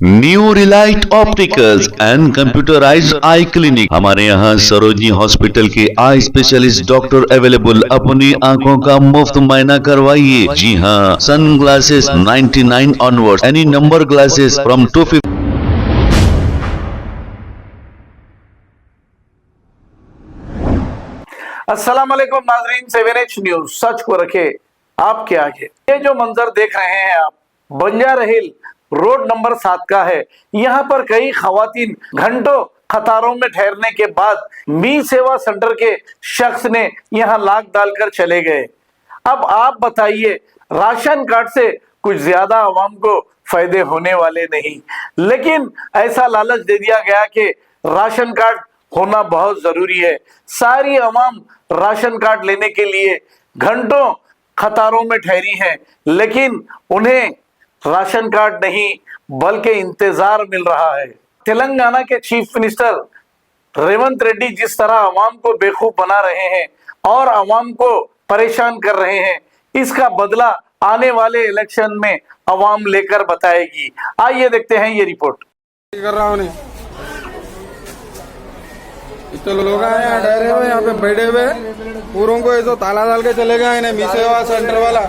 New Relight opticals and computerised I clinic. हमारे यहाँ Sarojini hospital के आई स्पेशलिस्ट डॉक्टर अवेलेबल। अपनी आंखों का मुफ्त मुआयना करवाइए। जी हाँ, sun glasses 99 onward, any number glasses from 250। अस्सलाम वालेकुम नाजरीन, 7H न्यूज सच को रखे आपके आगे। ये जो मंजर देख रहे हैं आप, बंजारा हिल रोड नंबर 7 का है। यहाँ पर कई खवातीन घंटों कतारों में ठहरने के बाद मी सेवा सेंटर के शख्स ने यहाँ लाक डालकर चले गए। अब आप बताइए, राशन कार्ड से कुछ ज्यादा आवाम को फायदे होने वाले नहीं, लेकिन ऐसा लालच दे दिया गया कि राशन कार्ड होना बहुत जरूरी है। सारी आवाम राशन कार्ड लेने के लिए घंटों कतारों में ठहरी है, लेकिन उन्हें राशन कार्ड नहीं बल्कि इंतजार मिल रहा है। तेलंगाना के चीफ मिनिस्टर रेवंत रेड्डी जिस तरह आवाम को बेवकूफ बना रहे हैं और आवाम को परेशान कर रहे हैं, इसका बदला आने वाले इलेक्शन में आवाम लेकर बताएगी। आइए देखते हैं ये रिपोर्ट। कर रहा हूँ इतने लोग आए यहाँ ठहरे हुए, यहाँ पे बैठे हुए, पूरों को ऐसा ताला डाल के चले गए इन्हें मी सेवा सेंटर वाला।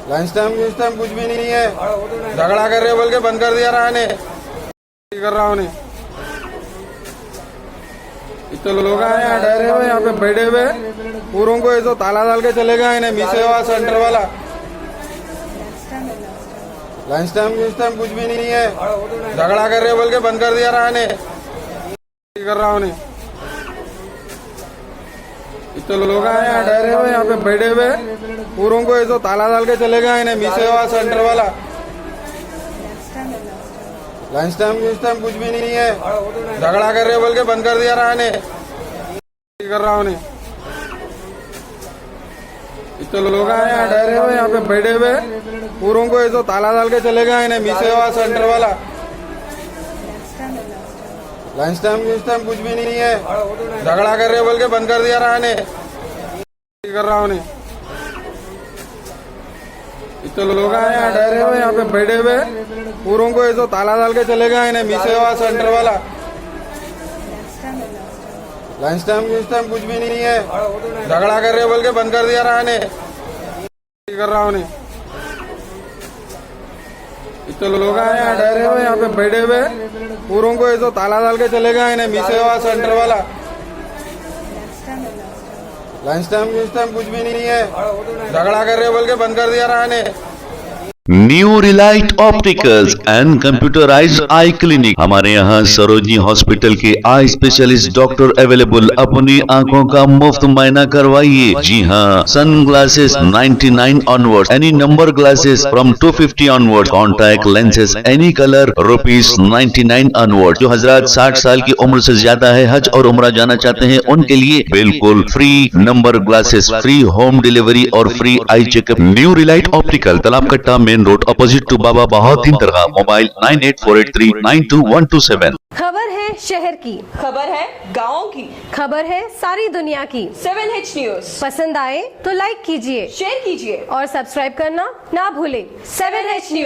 लंच टाइम कुछ भी नहीं है, झगड़ा कर रहे बोल के बंद कर दिया रहा है। कर रहा हूँ इतने लोग आए यहाँ ठहरे हुए, यहाँ पे बैठे हुए, पूरों को ऐसा ताला डाल के चले गए इन्हें मी सेवा सेंटर वाला। लंच टाइम कुछ भी नहीं है, झगड़ा कर रहे बोल के बंद कर दिया रहा है। कर रहा हूँ इतने लोग आए यहाँ ठहरे हुए, यहाँ पे बैठे हुए, पूरों को ऐसा ताला डाल के चले गए इन्हें मी सेवा सेंटर वाला। लंच टाइम कुछ भी नहीं है, झगड़ा कर रहे बोल के बंद कर दिया रहा है। कर रहा हूँ इतने लोग आए यहाँ ठहरे हुए, यहाँ पे बैठे हुए, पूरों को ऐसा ताला डाल के चले गए इन्हें मी सेवा सेंटर वाला। लंच टाइम कुछ भी नहीं है, झगड़ा कर रहे बोल के बंद कर दिया रहा है। कर रहा हूँ इतने लोग आए यहाँ ठहरे हुए, यहाँ पे बैठे हुए, पूरों को ऐसा ताला डाल के चले गए इन्हें मी सेवा सेंटर वाला। लंच टाइम कुछ भी नहीं है, झगड़ा कर रहे बोल के बंद कर दिया रहा है। कर रहा हूँ इतने लोग आए यहाँ ठहरे हुए, यहाँ पे बैठे हुए, पूरों को ऐसा ताला डाल के चले गए इन्हें मी सेवा सेंटर वाला। लंच टाइम कुछ भी नहीं है, झगड़ा कर रहे बोल के बंद कर दिया रहा है। New Relight opticals and computerised I clinic. हमारे यहाँ सरोजनी हॉस्पिटल के आई स्पेशलिस्ट डॉक्टर अवेलेबल। अपनी आंखों का मुफ्त मुआयना करवाइए। जी हाँ, sun glasses 99 onward, any number glasses from 250 onward, contact lenses any colour ₹99 onward. जो हजरात 60 साल की उम्र से ज्यादा है, हज और उम्रा जाना चाहते हैं, उनके लिए बिल्कुल free number glasses, free home delivery और free eye checkup. New relight optical, Talab Katta, main road, opposite to Baba Bahauddin dargah. Mobile 9848392127। खबर है शहर की, खबर है गाँव की, खबर है सारी दुनिया की। 7H न्यूज पसंद आए तो लाइक कीजिए, शेयर कीजिए और सब्सक्राइब करना ना भूलें। 7H news.